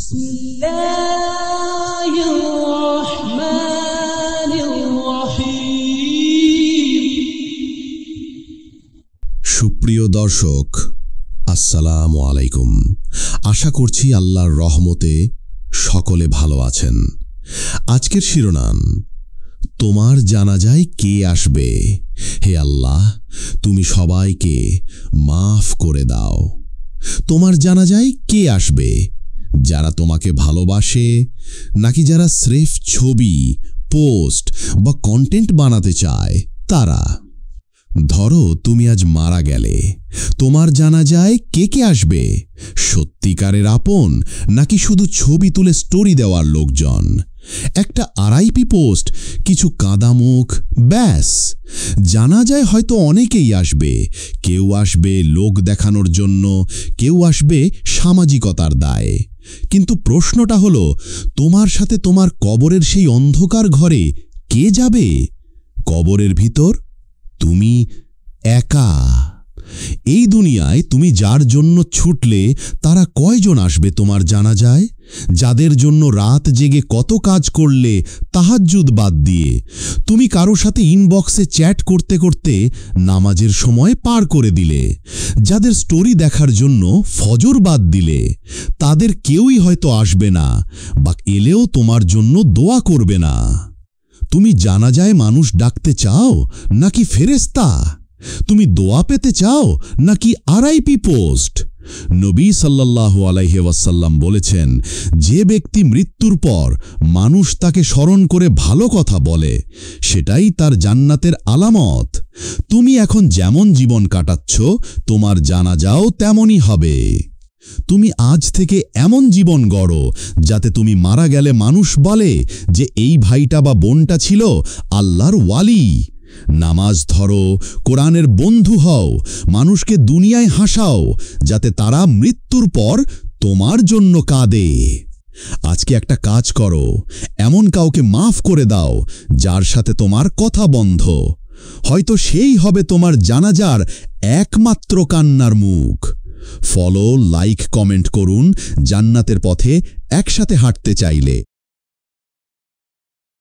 بسم الله الرحمن الرحيم সুপ্রিয় দর্শক আসসালামু আলাইকুম। আশা করছি আল্লাহর রহমতে সকলে ভালো আছেন। আজকের শিরোনাম, তোমার জানাজায় কে আসবে? হে আল্লাহ, তুমি সবাইকে মাফ করে দাও। তোমার জানাজায় কে আসবে? যারা তোমাকে ভালোবাসে, নাকি যারা স্রেফ ছবি, পোস্ট বা কন্টেন্ট বানাতে চায় তারা? ধরো তুমি আজ মারা গেলে, তোমার জানাজায় কে কে আসবে? সত্যিকারের আপন, নাকি শুধু ছবি তুলে স্টোরি দেওয়ার লোকজন? একটা আরআইপি পোস্ট, কিছু কাঁদা মুখ, ব্যাস। জানাজায় হয়তো অনেকেই আসবে। কেউ আসবে লোক দেখানোর জন্য, কেউ আসবে সামাজিকতার দায়ে। কিন্তু প্রশ্নটা হলো, তোমার সাথে তোমার কবরের সেই অন্ধকার ঘরে কে যাবে? কবরের ভিতর তুমি একা। এই দুনিয়ায় তুমি যার জন্য ছুটলে তারা কয়জন আসবে তোমার জানাজায়? যাদের জন্য রাত জেগে কত কাজ করলে তাহাজ্জুদ বাদ দিয়ে, তুমি কারো সাথে ইনবক্সে চ্যাট করতে করতে নামাজের সময় পার করে দিলে, যাদের স্টোরি দেখার জন্য ফজর বাদ দিলে, তাদের কেউই হয়তো আসবে না, বা এলেও তোমার জন্য দোয়া করবে না। তুমি জানাজায় মানুষ ডাকতে চাও নাকি ফেরেশতা? তুমি দোয়া পেতে চাও নাকি আরআইপি পোস্ট? নবী সাল্লাল্লাহু আলাইহি ওয়াসাল্লাম বলেছেন, যে ব্যক্তি মৃত্যুর পর মানুষ তাকে স্মরণ করে ভালো কথা বলে, সেটাই তার জান্নাতের আলামত। তুমি এখন যেমন জীবন কাটাচ্ছ, তোমার জানাজাও তেমনই হবে। তুমি আজ থেকে এমন জীবন গড়ো যাতে তুমি মারা গেলে মানুষ বলে যে এই ভাইটা বা বোনটা ছিল আল্লাহর ওয়ালি। নামাজ ধরো, কোরআনের বন্ধু হও, মানুষকে দুনিয়ায় হাসাও, যাতে তারা মৃত্যুর পর তোমার জন্য কাঁদে। আজকে একটা কাজ করো, এমন কাউকে মাফ করে দাও যার সাথে তোমার কথা বন্ধ। হয়তো সেই হবে তোমার জানাজার একমাত্র কান্নার মুখ। ফলো, লাইক, কমেন্ট করুন জান্নাতের পথে একসাথে হাঁটতে চাইলে।